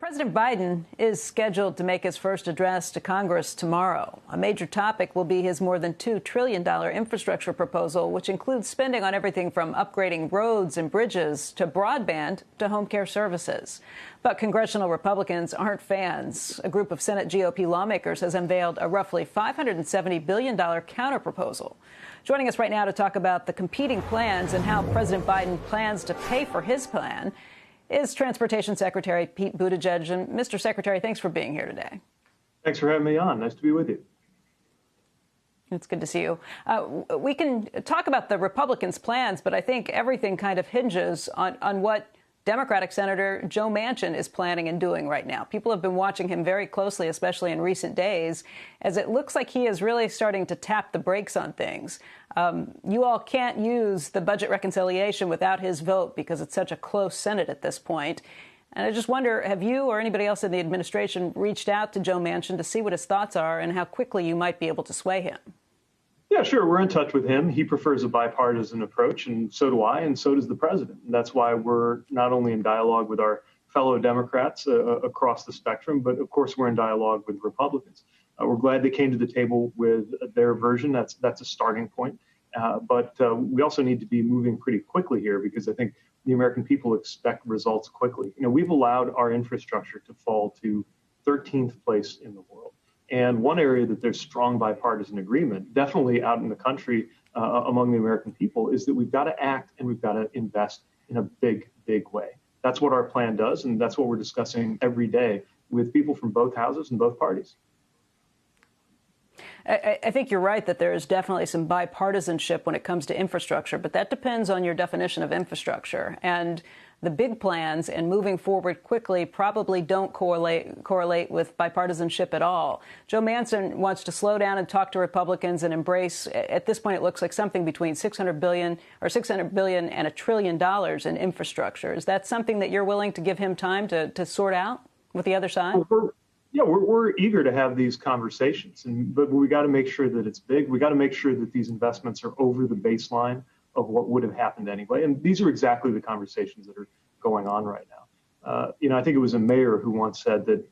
President Biden is scheduled to make his first address to Congress tomorrow. A major topic will be his more than $2 trillion infrastructure proposal, which includes spending on everything from upgrading roads and bridges to broadband to home care services. But congressional Republicans aren't fans. A group of Senate GOP lawmakers has unveiled a roughly $570 billion counterproposal. Joining us right now to talk about the competing plans and how President Biden plans to pay for his plan is Transportation Secretary Pete Buttigieg. And Mr. Secretary, thanks for being here today. Thanks for having me on. Nice to be with you. It's good to see you. We can talk about the Republicans' plans, but I think everything kind of hinges on what Democratic Senator Joe Manchin is planning and doing right now. People have been watching him very closely, especially in recent days, as it looks like he is really starting to tap the brakes on things. You all can't use the budget reconciliation without his vote because it's such a close Senate at this point. And I just wonder, have you or anybody else in the administration reached out to Joe Manchin to see what his thoughts are and how quickly you might be able to sway him? Yeah, sure. We're in touch with him. He prefers a bipartisan approach, and so do I, and so does the president. And that's why we're not only in dialogue with our fellow Democrats across the spectrum, but of course we're in dialogue with Republicans. We're glad they came to the table with their version. That's a starting point. But we also need to be moving pretty quickly here because I think the American people expect results quickly. You know, we've allowed our infrastructure to fall to 13th place in the world. And one area that there's strong bipartisan agreement, definitely out in the country among the American people, is that we've got to act and we've got to invest in a big, big way. That's what our plan does, and that's what we're discussing every day with people from both houses and both parties. I think you're right that there is definitely some bipartisanship when it comes to infrastructure, but that depends on your definition of infrastructure. And the big plans and moving forward quickly probably don't correlate with bipartisanship at all. Joe Manchin wants to slow down and talk to Republicans and embrace, at this point, it looks like something between $600 billion and $1 trillion in infrastructure. Is that something that you're willing to give him time to sort out with the other side? We're eager to have these conversations, but we got to make sure that it's big. We got to make sure that these investments are over the baseline of what would have happened anyway. And these are exactly the conversations that are going on right now. I think it was a mayor who once said that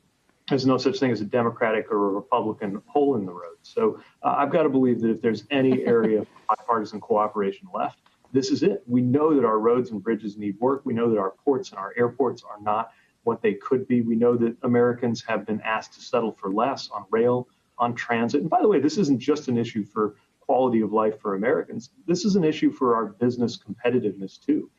there's no such thing as a Democratic or a Republican hole in the road. So I've got to believe that if there's any area of bipartisan cooperation left, this is it. We know that our roads and bridges need work. We know that our ports and our airports are not what they could be. We know that Americans have been asked to settle for less on rail, on transit. And by the way, this isn't just an issue for quality of life for Americans. This is an issue for our business competitiveness, too.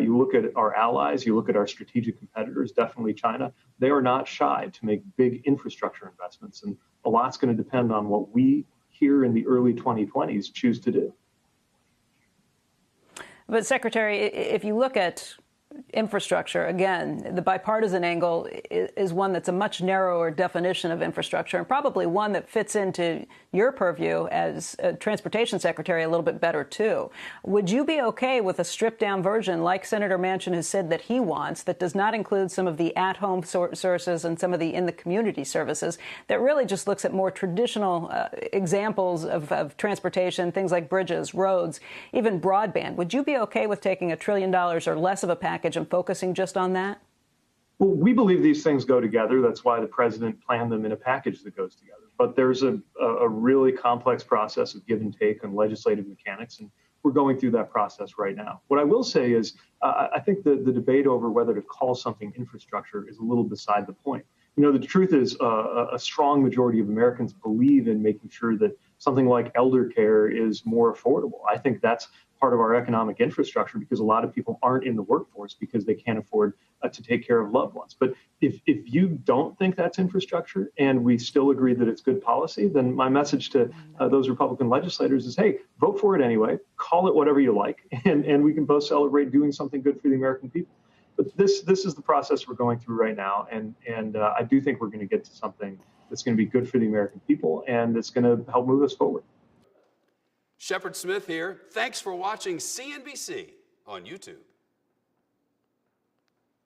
You look at our allies, you look at our strategic competitors, definitely China. They are not shy to make big infrastructure investments. And a lot's going to depend on what we here in the early 2020s choose to do. But, Secretary, if you look at infrastructure, again, the bipartisan angle is one that's a much narrower definition of infrastructure and probably one that fits into your purview as a transportation secretary a little bit better, too. Would you be OK with a stripped down version like Senator Manchin has said that he wants that does not include some of the at-home services and some of the in-the-community services that really just looks at more traditional examples of transportation, things like bridges, roads, even broadband? Would you be OK with taking $1 trillion or less of a package and focusing just on that? Well, we believe these things go together. That's why the president planned them in a package that goes together. But there's a really complex process of give and take and legislative mechanics, and we're going through that process right now. What I will say is I think the debate over whether to call something infrastructure is a little beside the point. You know, the truth is a strong majority of Americans believe in making sure that something like elder care is more affordable. I think that's part of our economic infrastructure because a lot of people aren't in the workforce because they can't afford to take care of loved ones. But if you don't think that's infrastructure and we still agree that it's good policy, then my message to those Republican legislators is, hey, vote for it anyway, call it whatever you like, and we can both celebrate doing something good for the American people. But this is the process we're going through right now, and I do think we're going to get to something that's going to be good for the American people and that's going to help move us forward. Shepard Smith here. Thanks for watching CNBC on YouTube.